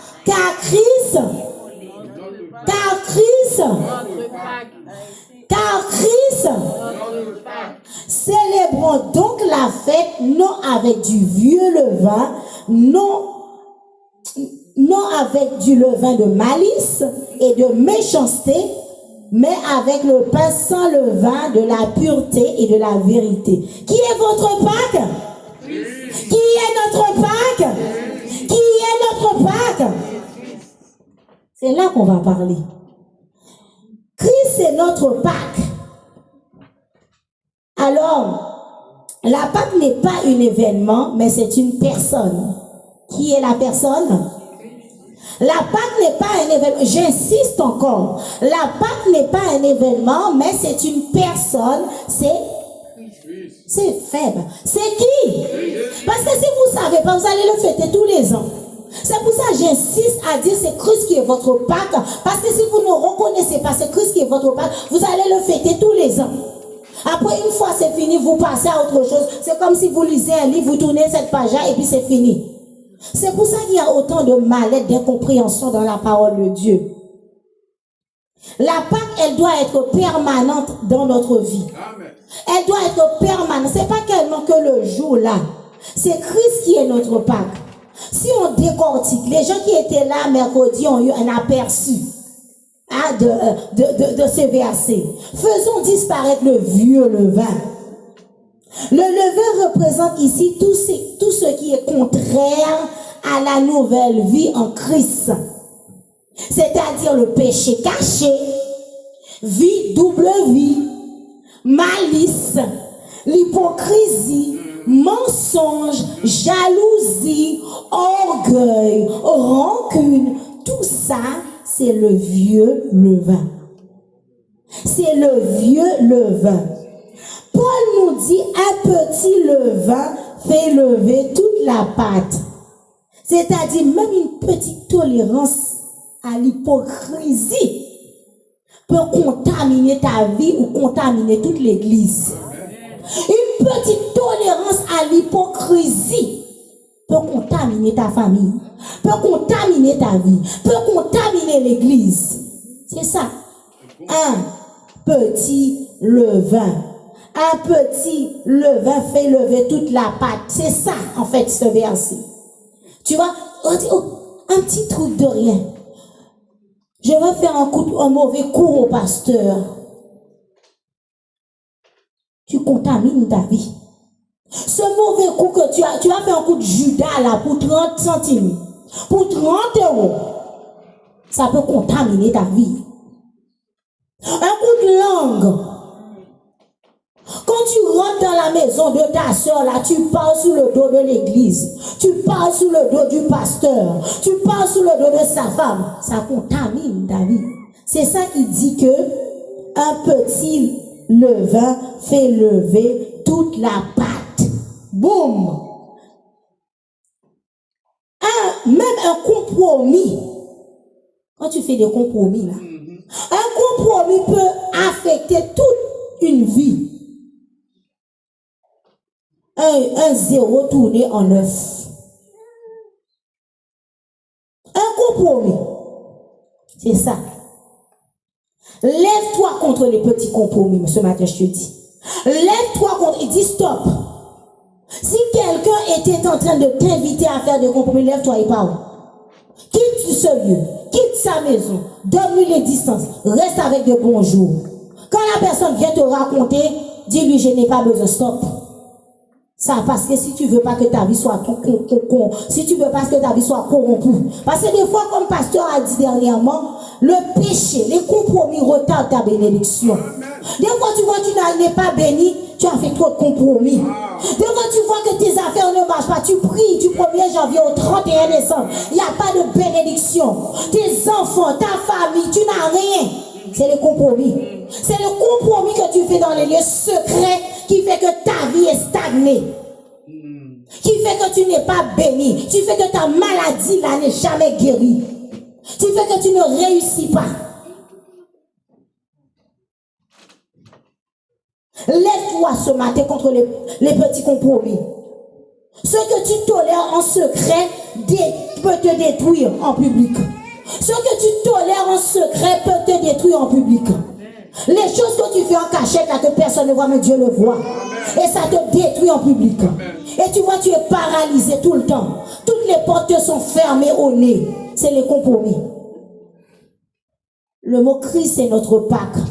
célébrons donc la fête non avec du vieux levain, non avec du levain de malice et de méchanceté, mais avec le pain sans levain de la pureté et de la vérité. Qui est votre Pâque? Qui est notre Pâque? Qui est notre Pâque? C'est là qu'on va parler. Christ est notre Pâque. Alors, la Pâque n'est pas un événement, mais c'est une personne. Qui est la personne? La Pâque n'est pas un événement. J'insiste encore. La Pâque n'est pas un événement, mais c'est une personne. C'est faible. C'est qui? Parce que si vous ne savez pas, vous allez le fêter tous les ans. C'est pour ça que j'insiste à dire c'est Christ qui est votre Pâque. Parce que si vous ne reconnaissez pas c'est Christ qui est votre Pâque, vous allez le fêter tous les ans. Après, une fois c'est fini, vous passez à autre chose. C'est comme si vous lisez un livre, vous tournez cette page-là et puis c'est fini. C'est pour ça qu'il y a autant de mal-être, d'incompréhension dans la parole de Dieu. La Pâque, elle doit être permanente dans notre vie. Amen. Elle doit être permanente. C'est pas tellement que le jour là. C'est Christ qui est notre Pâque. Si on décortique, les gens qui étaient là mercredi ont eu un aperçu de ce verset. Faisons disparaître le vieux levain. Le levain représente ici tout ce qui est contraire à la nouvelle vie en Christ. C'est-à-dire le péché caché, double vie, malice, l'hypocrisie, mensonge, jalousie, orgueil, rancune. Tout ça, c'est le vieux levain. C'est le vieux levain. Paul nous dit un petit levain fait lever toute la pâte. C'est-à-dire même une petite tolérance à l'hypocrisie peut contaminer ta vie ou contaminer toute l'église. Une petite tolérance à l'hypocrisie peut contaminer ta famille, peut contaminer ta vie, peut contaminer l'église. C'est ça. Un petit levain. Un petit levain fait lever toute la pâte. C'est ça, en fait, ce verset. Tu vois, on dit, oh, un petit truc de rien. Je vais faire un mauvais coup au pasteur. Tu contamines ta vie. Ce mauvais coup que tu as fait un coup de Judas là pour 30 centimes, pour 30 euros, ça peut contaminer ta vie. Un coup de langue. Quand tu rentres dans la maison de ta soeur, là, tu parles sous le dos de l'église. Tu parles sous le dos du pasteur. Tu parles sous le dos de sa femme. Ça contamine ta vie. C'est ça qui dit que un petit levain fait lever toute la pâte. Boum! Même un compromis Quand tu fais des compromis, là, un compromis peut affecter toute une vie. Un 0 tourné en 9. Un compromis. C'est ça. Lève-toi contre les petits compromis, ce matin, je te dis. Lève-toi contre, il dit stop. Si quelqu'un était en train de t'inviter à faire des compromis, lève-toi et parle. Quitte ce lieu, quitte sa maison, donne-lui les distances, reste avec de bons jours. Quand la personne vient te raconter, dis-lui, je n'ai pas besoin, stop. Ça, parce que si tu veux pas que ta vie soit si tu veux pas que ta vie soit corrompue. Parce que des fois, comme pasteur a dit dernièrement, le péché, les compromis retardent ta bénédiction. Des fois, tu vois, tu n'es pas béni, tu as fait trop de compromis. Des fois, tu vois que tes affaires ne marchent pas, tu pries du 1er janvier au 31 décembre. Il n'y a pas de bénédiction. Tes enfants, ta famille, tu n'as rien. C'est le compromis. C'est le compromis que tu fais dans les lieux secrets qui fait que ta vie est stagnée. Qui fait que tu n'es pas béni. Qui fait que ta maladie là n'est jamais guérie. Qui fait que tu ne réussis pas. Lève-toi ce matin contre les petits compromis. Ce que tu tolères en secret peut te détruire en public. Ce que tu tolères en secret peut te détruire en public. Les choses que tu fais en cachette, là, que personne ne voit, mais Dieu le voit. Et ça te détruit en public. Et tu vois, tu es paralysé tout le temps. Toutes les portes te sont fermées au nez. C'est les compromis. Le mot Christ, c'est notre Pâque.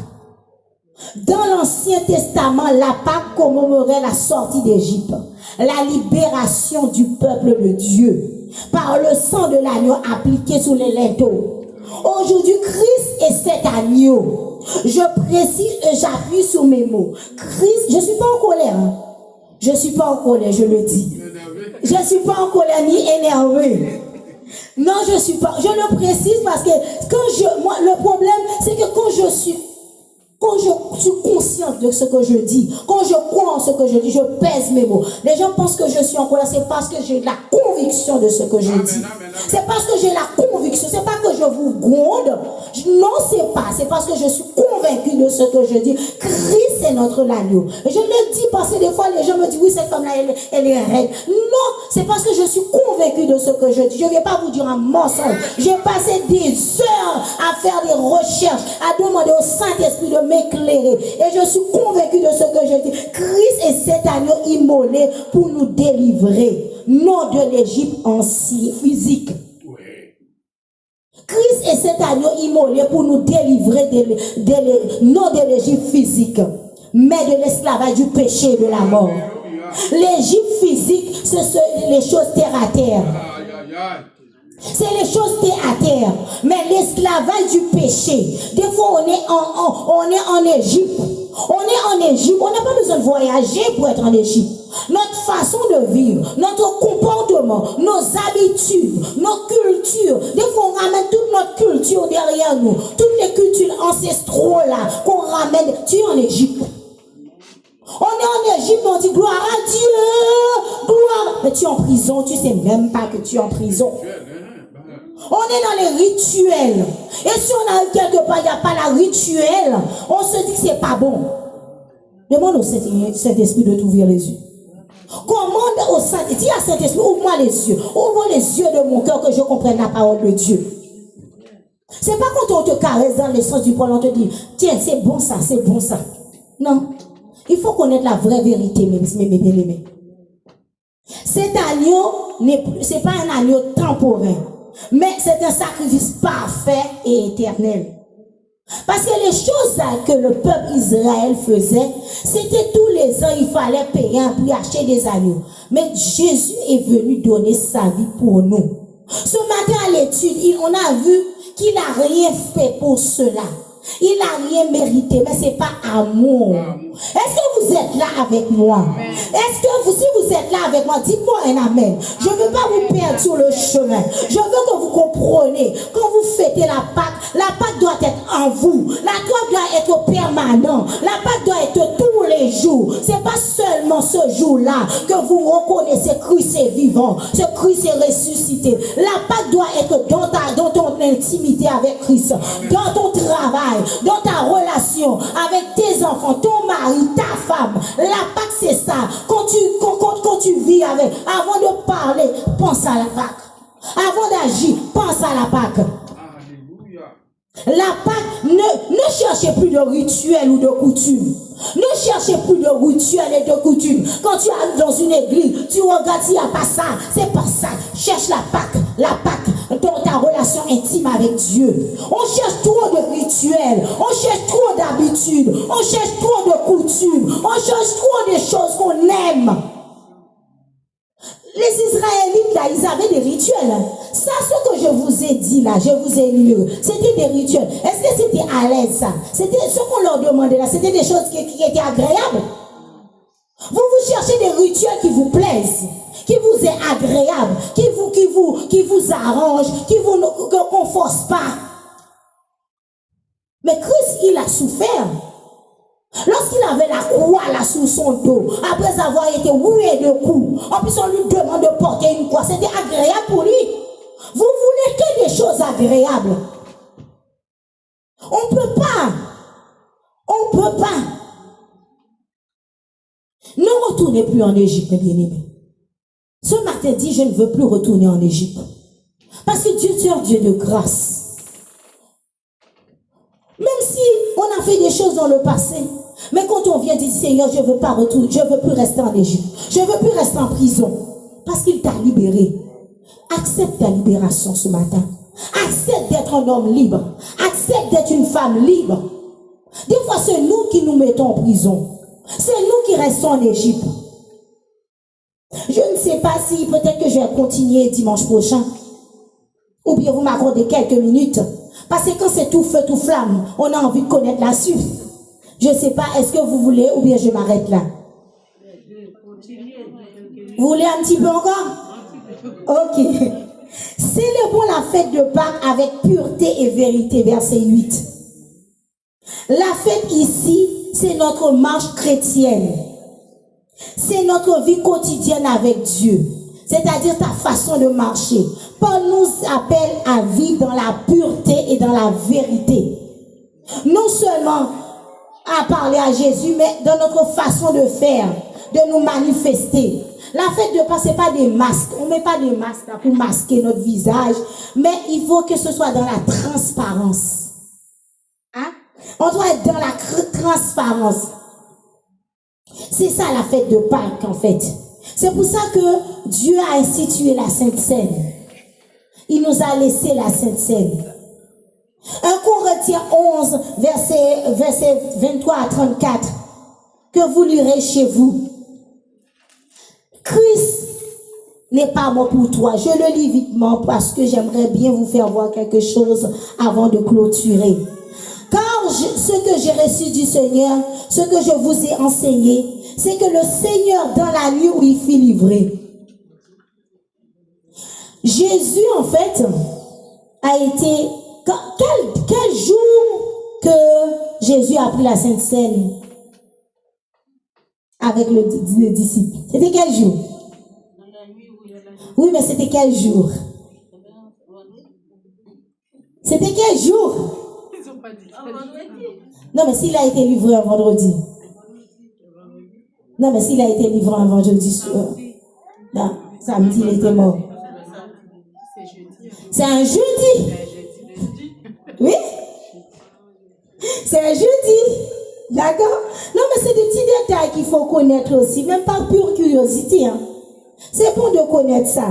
Dans l'Ancien Testament, la Pâque commémorait la sortie d'Égypte, la libération du peuple de Dieu, par le sang de l'agneau appliqué sur les linteaux. Aujourd'hui, Christ est cet agneau. Je précise, j'appuie sur mes mots. Christ, je ne suis pas en colère. Hein. Je ne suis pas en colère, je le dis. Je ne suis pas en colère ni énervé. Non, je ne suis pas. Je le précise parce que le problème, c'est que quand je suis consciente de ce que je dis, quand je crois en ce que je dis, je pèse mes mots. Les gens pensent que je suis en colère, c'est parce que j'ai la conviction de ce que je dis. C'est parce que j'ai la conviction, c'est pas que je vous gronde. Non, c'est pas. C'est parce que je suis convaincue de ce que je dis. Christ est notre agneau. Je le dis parce que des fois les gens me disent, oui, cette femme-là, elle est raide. Non, c'est parce que je suis convaincue de ce que je dis. Je ne vais pas vous dire un mensonge. J'ai passé des heures à faire des recherches, à demander au Saint-Esprit de m'éclairer. Et je suis convaincue de ce que je dis. Christ est cet agneau immolé pour nous délivrer. Non de l'Égypte en physique. Christ est cet agneau immolé pour nous délivrer non de l'Égypte physique, mais de l'esclavage du péché et de la mort. L'Égypte physique, c'est les choses terre à terre. C'est les choses terre à terre. Mais l'esclavage du péché, des fois on est en Égypte. On est en Égypte, on n'a pas besoin de voyager pour être en Égypte. Notre façon de vivre, notre comportement, nos habitudes, nos cultures. Des fois, on ramène toute notre culture derrière nous. Toutes les cultures ancestrales là, qu'on ramène. Tu es en Égypte. On est en Égypte, on dit gloire à Dieu, gloire. Mais tu es en prison, tu ne sais même pas que tu es en prison. On est dans les rituels. Et si on arrive quelque part, il n'y a pas la rituel, on se dit que c'est pas bon. Demande au Saint-Esprit de t'ouvrir les yeux. Commande au Saint-Esprit, dis à Saint-Esprit, ouvre-moi les yeux. Ouvre les yeux de mon cœur que je comprenne la parole de Dieu. C'est pas quand on te caresse dans le sens du poil, on te dit, tiens, c'est bon ça, c'est bon ça. Non. Il faut connaître la vraie vérité, mes bien-aimés. Cet agneau, c'est pas un agneau temporaire. Mais c'est un sacrifice parfait et éternel. Parce que les choses que le peuple Israël faisait, c'était tous les ans, il fallait payer un prix, acheter des agneaux. Mais Jésus est venu donner sa vie pour nous. Ce matin à l'étude, on a vu qu'il n'a rien fait pour cela. Il n'a rien mérité, mais ce n'est pas amour. Est-ce que vous êtes là avec moi? Est-ce que si vous êtes là avec moi, dites-moi un amen. Je ne veux pas vous perdre sur le chemin. Je veux que vous compreniez. Quand vous fêtez la Pâque doit être en vous. La Pâque doit être permanent. La Pâque doit être tous les les jours. C'est pas seulement ce jour-là que vous reconnaissez Christ est vivant, que Christ est ressuscité. La Pâque doit être dans ton intimité avec Christ, dans ton travail, dans ta relation avec tes enfants, ton mari, ta femme. La Pâque, c'est ça. Quand tu vis avec, avant de parler, pense à la Pâque. Avant d'agir, pense à la Pâque. La Pâque, ne cherchez plus de rituels ou de coutumes. Ne cherchez plus de rituels et de coutumes. Quand tu arrives dans une église, tu regardes s'il n'y a pas ça. C'est pas ça. Cherche la Pâque dans ta relation intime avec Dieu. On cherche trop de rituels. On cherche trop d'habitudes. On cherche trop de coutumes. On cherche trop de choses qu'on aime. Les Israélites, là, ils avaient des rituels. Ça, ce que je vous ai dit là, je vous ai lu, c'était des rituels. Est-ce que c'était à l'aise, ça? C'était ce qu'on leur demandait là, c'était des choses qui étaient agréables. Vous cherchez des rituels qui vous plaisent, qui vous est agréable, qui vous arrangent, qui vous qu'on force pas. Mais Christ, il a souffert. Lorsqu'il avait la croix là sous son dos, après avoir été roué de coups, en plus on lui demande de porter une croix, c'était agréable pour lui. Vous voulez que des choses agréables. On peut pas. Ne retournez plus en Égypte, mes bien-aimés. Ce matin dit, je ne veux plus retourner en Égypte. Parce que Dieu est un Dieu de grâce. Même si on a fait des choses dans le passé, mais quand on vient dire, Seigneur, je ne veux pas retourner, je ne veux plus rester en Égypte, je ne veux plus rester en prison, parce qu'il t'a libéré. Accepte ta libération ce matin. Accepte d'être un homme libre. Accepte d'être une femme libre. Des fois, c'est nous qui nous mettons en prison. C'est nous qui restons en Égypte. Je ne sais pas si peut-être que je vais continuer dimanche prochain. Ou bien vous m'accordez quelques minutes. Parce que quand c'est tout feu, tout flamme, on a envie de connaître la suite. Je ne sais pas, est-ce que vous voulez ou bien je m'arrête là? Vous voulez un petit peu encore? Ok. Célébrons la fête de Pâques avec pureté et vérité, verset 8. La fête ici, c'est notre marche chrétienne. C'est notre vie quotidienne avec Dieu. C'est-à-dire ta façon de marcher. Paul nous appelle à vivre dans la pureté et dans la vérité. Non seulement à parler à Jésus, mais dans notre façon de faire, de nous manifester. La fête de Pâques, ce n'est pas des masques. On ne met pas des masques là pour masquer notre visage, mais il faut que ce soit dans la transparence. Hein? On doit être dans la transparence. C'est ça la fête de Pâques en fait. C'est pour ça que Dieu a institué la Sainte Seine. Il nous a laissé la Sainte Seine. 1 Corinthiens 11, verset 23 à 34, que vous lirez chez vous. Christ n'est pas mort pour toi. Je le lis vitement parce que j'aimerais bien vous faire voir quelque chose avant de clôturer. Car ce que j'ai reçu du Seigneur, ce que je vous ai enseigné, c'est que le Seigneur, dans la nuit où il fut livré, Jésus, en fait, a été... Quel jour que Jésus a pris la Sainte Seine avec le disciple? C'était quel jour? Oui, mais c'était quel jour? C'était quel jour? Non, mais s'il a été livré un vendredi. Non, mais s'il a été livré un vendredi, non, samedi, il était mort. C'est un jeudi. Oui? C'est un jeudi. D'accord? Non, mais c'est des petits détails qu'il faut connaître aussi, même par pure curiosité. Hein. C'est bon de connaître ça.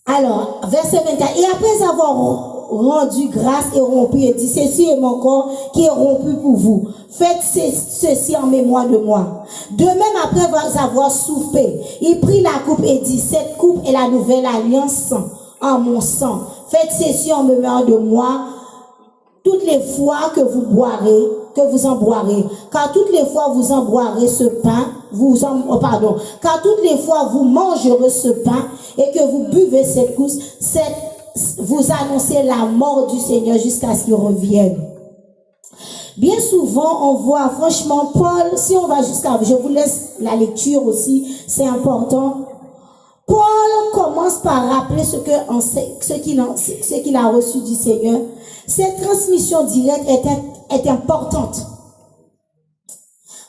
Alors, verset 24. Et après avoir rendu grâce et rompu, il dit, ceci est mon corps qui est rompu pour vous. Faites ceci en mémoire de moi. De même, après avoir soufflé, il prit la coupe et dit, cette coupe est la nouvelle alliance en mon sang. Faites ceci en mémoire de moi toutes les fois que vous boirez, que vous en boirez. Car toutes les fois vous en boirez ce pain, car toutes les fois vous mangerez ce pain et que vous buvez cette coupe, vous annoncez la mort du Seigneur jusqu'à ce qu'il revienne. Bien souvent, on voit, franchement, Paul, si on va jusqu'à, je vous laisse la lecture aussi, c'est important. Paul commence par rappeler ce qu'il a reçu du Seigneur. Cette transmission directe est importante.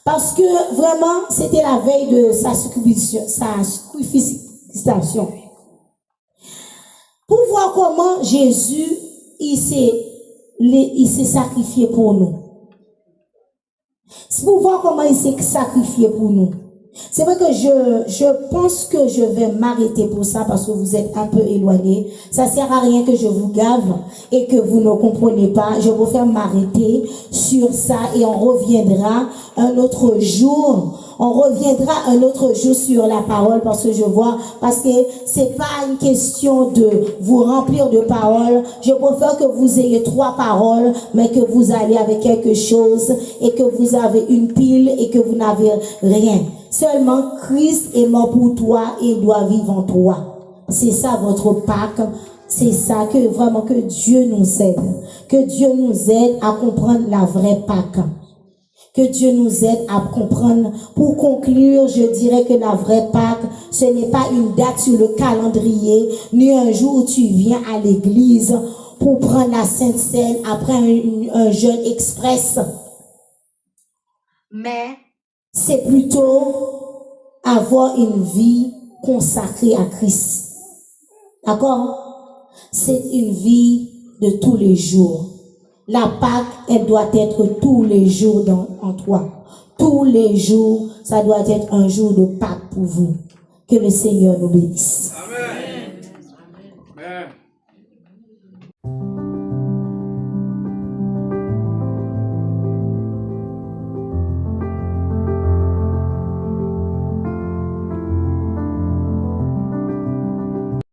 Parce que vraiment, c'était la veille de sa sacrification. Pour voir comment Jésus, il s'est sacrifié pour nous. C'est pour voir comment il s'est sacrifié pour nous. C'est vrai que je pense que je vais m'arrêter pour ça parce que vous êtes un peu éloignés. Ça sert à rien que je vous gave et que vous ne comprenez pas. Je vais faire m'arrêter sur ça et on reviendra un autre jour. On reviendra un autre jour sur la parole parce que c'est pas une question de vous remplir de paroles. Je préfère que vous ayez 3 paroles, mais que vous allez avec quelque chose et que vous avez une pile et que vous n'avez rien. Seulement Christ est mort pour toi et il doit vivre en toi. C'est ça votre Pâques. C'est ça que vraiment que Dieu nous aide. Que Dieu nous aide à comprendre la vraie Pâques. Que Dieu nous aide à comprendre. Pour conclure, je dirais que la vraie Pâques, ce n'est pas une date sur le calendrier, ni un jour où tu viens à l'église pour prendre la Sainte Seine après un jeûne express. Mais c'est plutôt avoir une vie consacrée à Christ. D'accord? C'est une vie de tous les jours. La Pâque, elle doit être tous les jours en toi. Tous les jours, ça doit être un jour de Pâque pour vous. Que le Seigneur nous bénisse. Amen. Amen.